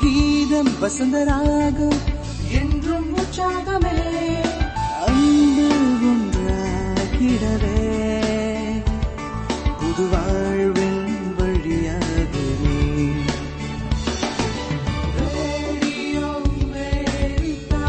கீதம் வசந்தராகம் என்றும் உற்சாகமே அன்பு ஒன்றாகிடவே புது வாழ்வின் வழியாகவே ரேடியோ அமெரிக்கா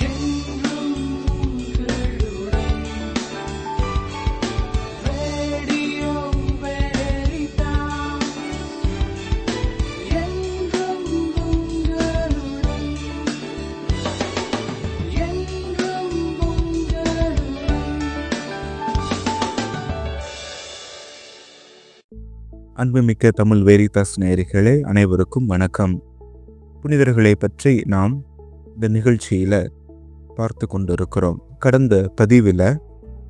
என்றும் உங்களுடன் ரேடியோ அமெரிக்கா என்றும் உங்களுடன் என்றும் உங்களுடன். அன்புமிக்க தமிழ் வெரிதாஸ் நேயர்களே அனைவருக்கும் வணக்கம். புனிதர்களை பற்றி நாம் இந்த நிகழ்ச்சியில் பார்த்து கொண்டிருக்கிறோம். கடந்த பதிவில்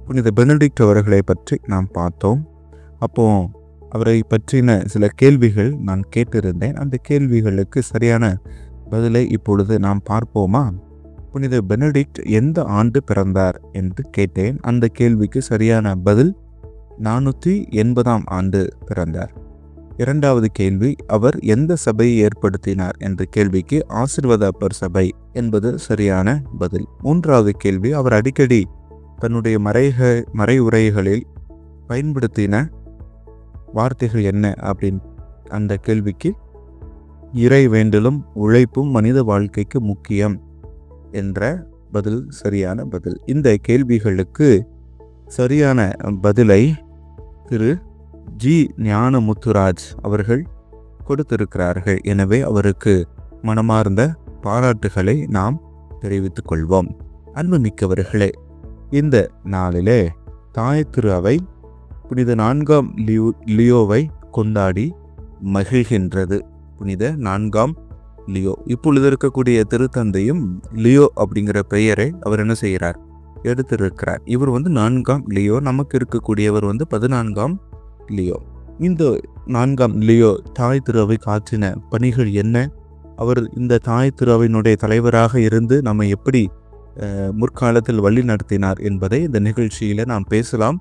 புனித பெனடிக்ட் அவர்களை பற்றி நாம் பார்த்தோம். அப்போ அவரை பற்றின சில கேள்விகள் நான் கேட்டிருந்தேன். அந்த கேள்விகளுக்கு சரியான பதிலை இப்பொழுது நாம் பார்ப்போமா? புனித பெனடிக்ட் எந்த ஆண்டு பிறந்தார் என்று கேட்டேன். அந்த கேள்விக்கு சரியான பதில் 480ஆம் ஆண்டு பிறந்தார். இரண்டாவது கேள்வி, அவர் எந்த சபையை ஏற்படுத்தினார் என்ற கேள்விக்கு ஆசீர்வாத அப்பர் சபை என்பது சரியான பதில். மூன்றாவது கேள்வி, அவர் அடிக்கடி தன்னுடைய மறைவுரைகளில் பயன்படுத்தின வார்த்தைகள் என்ன அப்படின்னு அந்த கேள்விக்கு இறை வேண்டலும் உழைப்பும் மனித வாழ்க்கைக்கு முக்கியம் என்ற பதில் சரியான பதில். இந்த கேள்விகளுக்கு சரியான பதிலை திரு ஜி ஞானமுத்துராஜ் அவர்கள் கொடுத்திருக்கிறார்கள். எனவே அவருக்கு மனமார்ந்த பாராட்டுகளை நாம் தெரிவித்துக் கொள்வோம். அன்புமிக்கவர்களே, இந்த நாளிலே தாய் திரு அவை புனித 4ஆம் லியோவை கொண்டாடி மகிழ்கின்றது. புனித 4ஆம் லியோ. இப்பொழுது இருக்கக்கூடிய திருத்தந்தையும் லியோ அப்படிங்கிற பெயரை அவர் என்ன செய்கிறார், எடுத்திருக்கிறார். இவர் 4ஆம் லியோ. நமக்கு இருக்கக்கூடியவர் 14ஆம் லியோ. இந்த 4ஆம் லியோ தாய் திருவை காற்றின பணிகள் என்ன, அவர் இந்த தாய் திருவினுடைய தலைவராக இருந்து நம்ம எப்படி முற்காலத்தில் வழி நடத்தினார் என்பதை இந்த நிகழ்ச்சியில நாம் பேசலாம்.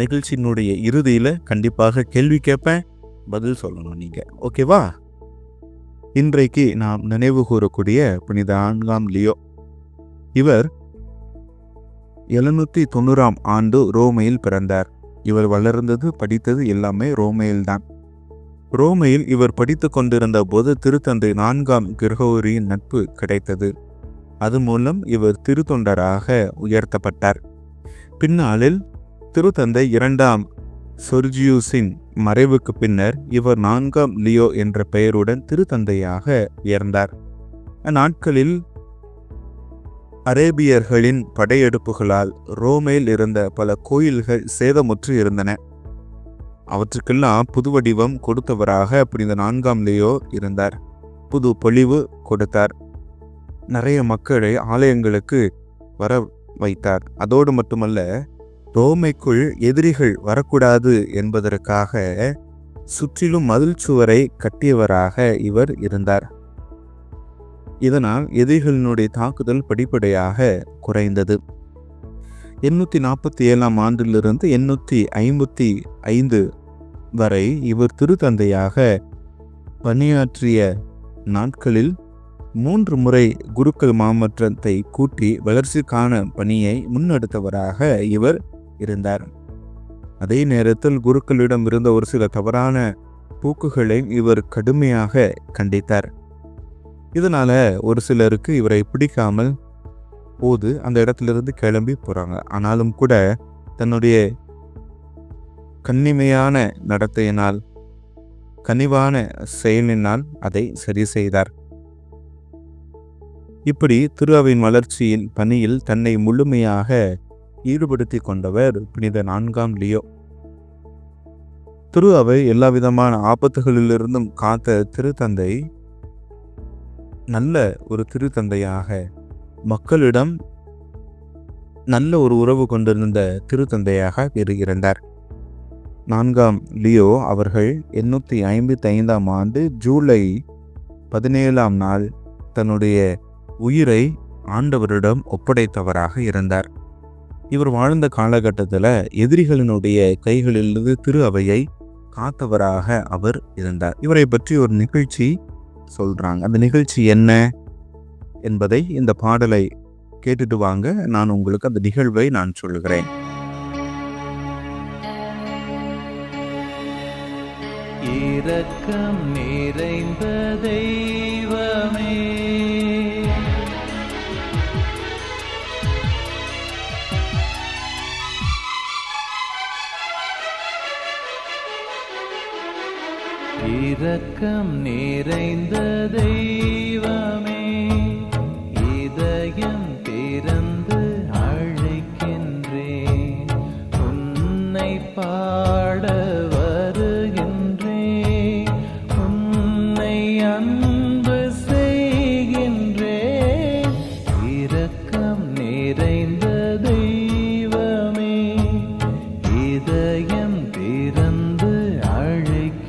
நிகழ்ச்சியினுடைய இறுதியில கண்டிப்பாக கேள்வி கேட்பேன், பதில் சொல்லணும் நீங்க. ஓகேவா? இன்றைக்கு நாம் நினைவு கூறக்கூடிய புனித 4ஆம் லியோ, இவர் 790ஆம் ஆண்டு ரோமையில் பிறந்தார். இவர் வளர்ந்தது படித்தது எல்லாமே ரோமையில்தான். ரோமையில் இவர் படித்து கொண்டிருந்த போது திருத்தந்தை 4ஆம் கிரகோரியின் நட்பு கிடைத்தது. அது மூலம் இவர் திருத்தொண்டராக உயர்த்தப்பட்டார். பின்னாளில் திருத்தந்தை 2ஆம் சொர்ஜியூஸின் மறைவுக்கு பின்னர் இவர் 4ஆம் லியோ என்ற பெயருடன் திருத்தந்தையாக உயர்ந்தார். அந்நாட்களில் அரேபியர்களின் படையெடுப்புகளால் ரோமையில் இருந்த பல கோயில்கள் சேதமுற்று இருந்தன. அவற்றுக்கெல்லாம் புது வடிவம் கொடுத்தவராக புனித 4ஆம் லியோ இருந்தார். புது பொலிவு கொடுத்தார். நிறைய மக்களை ஆலயங்களுக்கு வர வைத்தார். அதோடு மட்டுமல்ல, ரோமைக்குள் எதிரிகள் வரக்கூடாது என்பதற்காக சுற்றிலும் மதில் சுவரை கட்டியவராக இவர் இருந்தார். இதனால் எதிரிகளினுடைய தாக்குதல் படிப்படியாக குறைந்தது. 847ஆம் ஆண்டிலிருந்து 855 வரை இவர் திருத்தந்தையாக பணியாற்றிய நாட்களில் 3 முறை குருக்கள் மாமற்றத்தை கூட்டி வளர்ச்சிக்கான பணியை முன்னெடுத்தவராக இவர் இருந்தார். அதே நேரத்தில் குருக்களிடம் இருந்த ஒரு சில தவறான போக்குகளை இவர் கடுமையாக கண்டித்தார். இதனால ஒரு சிலருக்கு இவரை பிடிக்காமல் போது அந்த இடத்திலிருந்து கிளம்பி போறாங்க. ஆனாலும் கூட தன்னுடைய கன்னிமையான நடத்தையினால், கனிவான செயலினால் அதை சரி செய்தார். இப்படி திரு அவையின் வளர்ச்சியின் பணியில் தன்னை முழுமையாக ஈடுபடுத்தி கொண்டவர் புனித 4ஆம் லியோ. திரு அவை எல்லா விதமான ஆபத்துகளிலிருந்தும் காத்த திருத்தந்தை, நல்ல ஒரு திருத்தந்தையாக, மக்களிடம் நல்ல ஒரு உறவு கொண்டிருந்த திருத்தந்தையாக இருந்தார். 4ஆம் லியோ அவர்கள் 855ஆம் ஆண்டு ஜூலை 17ஆம் நாள் தன்னுடைய உயிரை ஆண்டவரிடம் ஒப்படைத்தவராக இருந்தார். இவர் வாழ்ந்த காலகட்டத்தில் எதிரிகளினுடைய கைகளிலிருந்து திரு அவையை காத்தவராக அவர் இருந்தார். இவரை பற்றி ஒரு நிகழ்ச்சி சொல்றாங்க. அந்த நிகழ்ச்சி என்ன என்பதை இந்த பாடலை கேட்டுட்டு வாங்க. நான் உங்களுக்கு அந்த நிகழ்வை நான் சொல்லுகிறேன். இரக்கம் நிறைந்த தெய்வமே, இரக்கம் நிறைந்த தெய்வமே, இதயம் திறந்து அழைக்கின்றேன், உன்னை பாட வருகின்றேன், உன்னை அன்பு செய்கின்றேன். இரக்கம் நிறைந்த தெய்வமே, இதயம் திறந்து அழைக்கின்றேன்.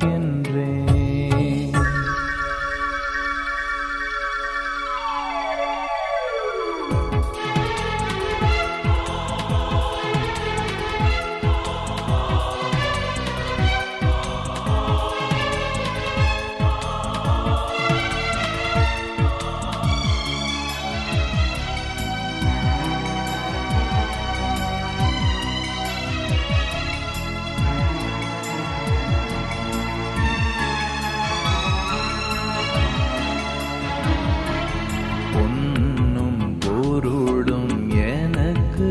பொன்னும் பொருளும் எனக்கு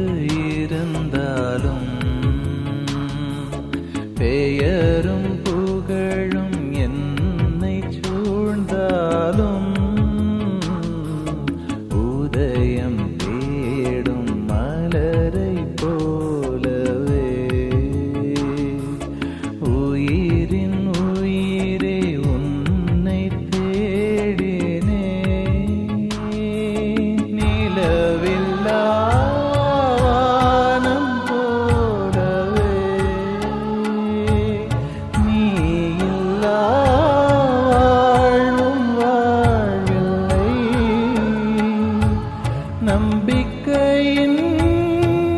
இருந்தாலும், பெயரும் புகழும் என்னை சூழ்ந்தாலும், உதயம் தேடும் மலரை போலவே, உயிரின் உயிரே உன்னை தேடினே, நிலவில்லா வானம் போலவே, நீ இல்லா வாழ்வும் வாழ்வில்லை. நம்பிக்கையின்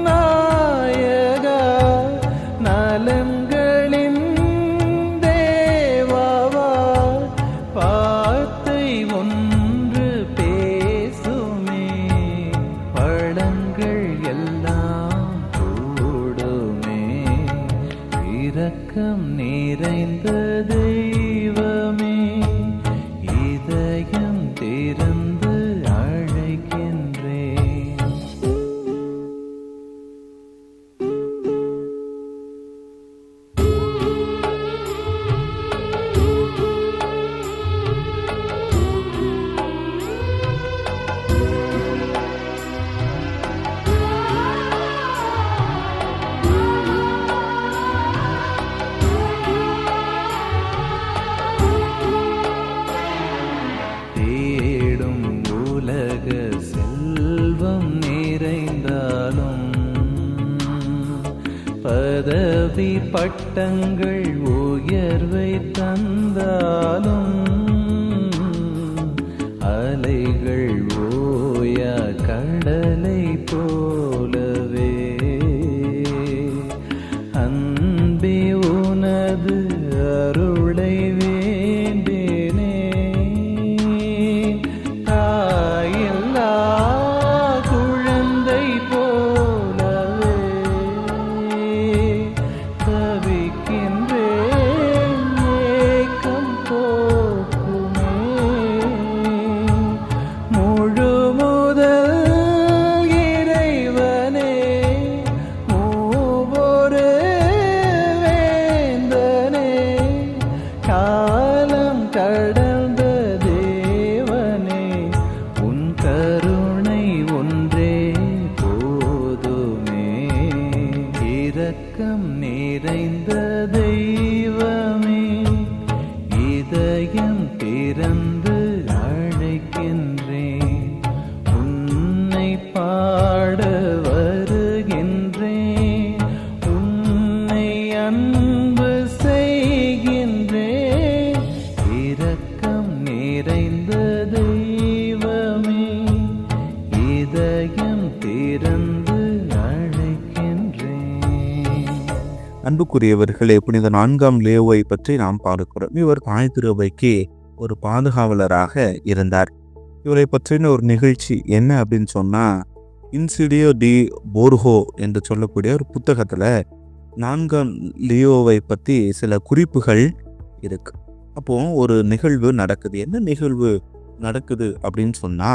நாயகா, நலன்களின் தேவாவா, வார்த்தை ஒன்று பேசுமே, பழங்கள் எல்லாம் கூடுமே. இரக்கம் நிறைந்த தெய்வமே, இதயம் திறந்து அழைக்கின்றேன். தேடும் உலக செல்வம் நிறைந்தாலும், பதவி பட்டங்கள் உயர்வை தந்தாலும், அலைகள் ஓயா கடலை போலவே, அன்பே உனது அருளை வேண்டினே, தாயில்லா குழந்தை போலவே, தவிக்கின்றேன் ஏக்கம் போக்குமே, முழு முதல் இறைவனே, மூவொரு வேந்தனே, காலம் கடந்த தேவனே, உன் கருணை ஒன்றே போதுமே. இரக்கம் நிறைந்த தெய்வமே, இதயம் திறந்து அழைக்கின்றேன், உன்னை பாட வருகின்றேன், உன்னை அன்பு செய்கின்றேன். இரக்கம் நிறைந்த தெய்வமே, இதயம் திறந்து அழைக்கின்றேன். அன்புக்குரியவர்களே, புனித 4ஆம் லியோவை பற்றி நாம் பார்க்கிறோம். இவர் தாய் திருவைக்கு ஒரு பாதுகாவலராக இருந்தார். இவரை பற்றின ஒரு நிகழ்ச்சி என்ன அப்படின்னு சொன்னா, இன்சிடியோ டி போர்ஹோ என்று சொல்லக்கூடிய ஒரு புத்தகத்துல 4ஆம் லியோவை பற்றி சில குறிப்புகள் இருக்கு. அப்போ ஒரு நிகழ்வு நடக்குது. என்ன நிகழ்வு நடக்குது அப்படின்னு சொன்னா,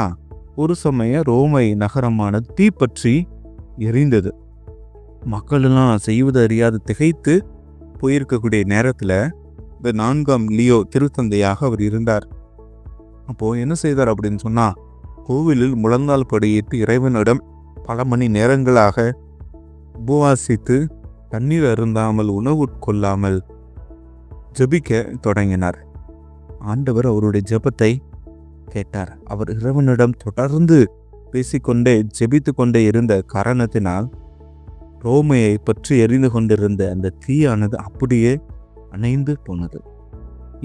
ஒரு சமயம் ரோமை நகரமானது தீப்பற்றி எரிந்தது. மக்கள் எல்லாம் செய்வது அறியாது திகைத்து போயிருக்கக்கூடிய நேரத்துல இந்த 4ஆம் லியோ திருத்தந்தையாக அவர் இருந்தார். அப்போ என்ன செய்தார் அப்படின்னு சொன்னா, கோவிலில் முழந்தால் படியிட்டு இறைவனிடம் பல மணி நேரங்களாக உபவாசித்து தண்ணீர் அருந்தாமல் உணவு உட்கொள்ளாமல் ஜெபிக்க தொடங்கினார். ஆண்டவர் அவருடைய ஜெபத்தை கேட்டார். அவர் இறைவனிடம் தொடர்ந்து பேசிக்கொண்டே ஜெபித்து கொண்டே இருந்த காரணத்தினால் ரோமையை பற்றி எரிந்து கொண்டிருந்த அந்த தீயானது அப்படியே அணைந்து போனது.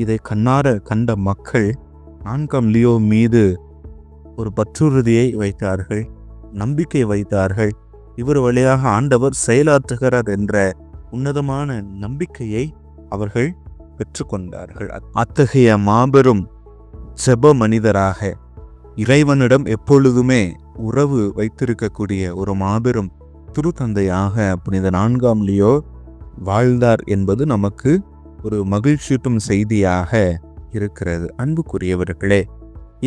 இதை கண்ணார கண்ட மக்கள் 4ஆம் லியோ மீது ஒரு பற்றுறுதியை வைத்தார்கள், நம்பிக்கை வைத்தார்கள். இவர் வழியாக ஆண்டவர் செயலாற்றுகிறார் என்ற உன்னதமான நம்பிக்கையை அவர்கள் பெற்றுக்கொண்டார்கள். அத்தகைய மாபெரும் ஜெப மனிதராக, இறைவனிடம் எப்பொழுதுமே உறவு வைத்திருக்கக்கூடிய ஒரு மாபெரும் திருத்தந்தையாக புனித 4ஆம் லியோ வாழ்ந்தார் என்பது நமக்கு ஒரு மகிழ்ச்சியூட்டும் செய்தியாக இருக்கிறது. அன்புக்குரியவர்களே,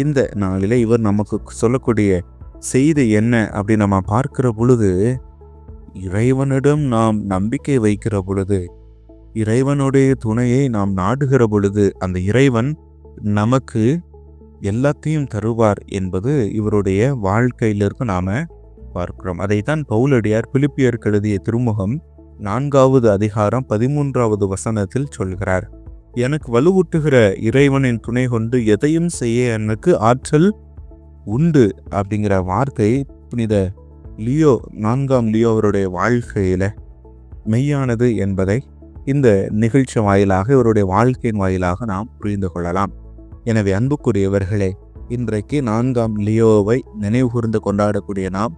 இந்த நாளிலே இவர் நமக்கு சொல்லக்கூடிய செய்தி என்ன அப்படின்னு நம்ம பார்க்கிற பொழுது, இறைவனிடம் நாம் நம்பிக்கை வைக்கிற பொழுது, இறைவனுடைய துணையை நாம் நாடுகிற பொழுது, அந்த இறைவன் நமக்கு எல்லாத்தையும் தருவார் என்பது இவருடைய வாழ்க்கையிலிருந்து நாம பார்க்கிறோம். அதைத்தான் பவுலடியார் பிலிப்பியருக்கு எழுதிய திருமுகம் 4வது அதிகாரம் 13வது வசனத்தில் சொல்கிறார். எனக்கு வலுவூட்டுகிற இறைவனின் துணை கொண்டு எதையும் செய்ய எனக்கு ஆற்றல் உண்டு அப்படிங்கிற வார்த்தை புனித லியோ 4ஆம் லியோ அவருடைய வாழ்க்கையில மெய்யானது என்பதை இந்த நிகழ்ச்சி வாயிலாக, இவருடைய வாழ்க்கையின் வாயிலாக நாம் புரிந்து கொள்ளலாம். எனவே அன்புக்குரியவர்களே, இன்றைக்கு 4ஆம் லியோவை நினைவு கூர்ந்து கொண்டாடக்கூடிய நாம்,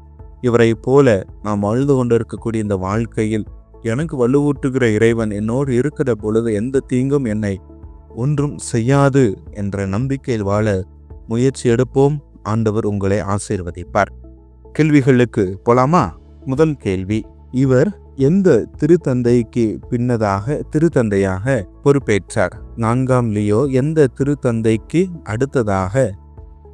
இவரை போல நாம் வாழ்ந்து கொண்டிருக்கக்கூடிய இந்த வாழ்க்கையில் எனக்கு வலுவூட்டுகிற இறைவன் என்னோடு இருக்கிற பொழுது எந்த தீங்கும் என்னை ஒன்றும் செய்யாது என்ற நம்பிக்கையில் வாழ முயற்சி எடுப்போம். ஆண்டவர் உங்களை ஆசீர்வதிப்பார். கேள்விகளுக்கு போலாமா? முதல் கேள்வி, இவர் எந்த திருத்தந்தைக்கு பின்னதாக திருத்தந்தையாக பொறுப்பேற்றார்? 4ஆம் லியோ எந்த திருத்தந்தைக்கு அடுத்ததாக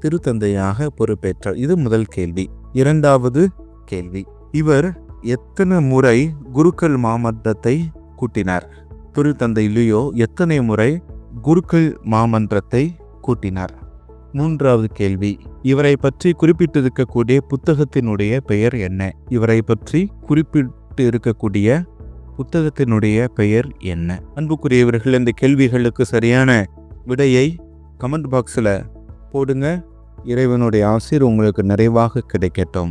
திருத்தந்தையாக பொறுப்பேற்றார்? இது முதல் கேள்வி. இரண்டாவது கேள்வி, இவர் எத்தனை முறை குருக்கள் மாமன்றத்தை கூட்டினார்? திருத்தந்தை லியோ எத்தனை முறை குருக்கள் மாமன்றத்தை கூட்டினார்? மூன்றாவது கேள்வி, இவரை பற்றி குறிப்பிட்டிருக்கக்கூடிய புத்தகத்தினுடைய பெயர் என்ன? இவரை பற்றி குறிப்பிட்டு இருக்கக்கூடிய புத்தகத்தினுடைய பெயர் என்ன? அன்புக்குரியவர்கள், இந்த கேள்விகளுக்கு சரியான விடையை கமெண்ட் பாக்ஸில் போடுங்க. இறைவனுடைய ஆசீர் உங்களுக்கு நிறைவாக கிடைக்கட்டும்.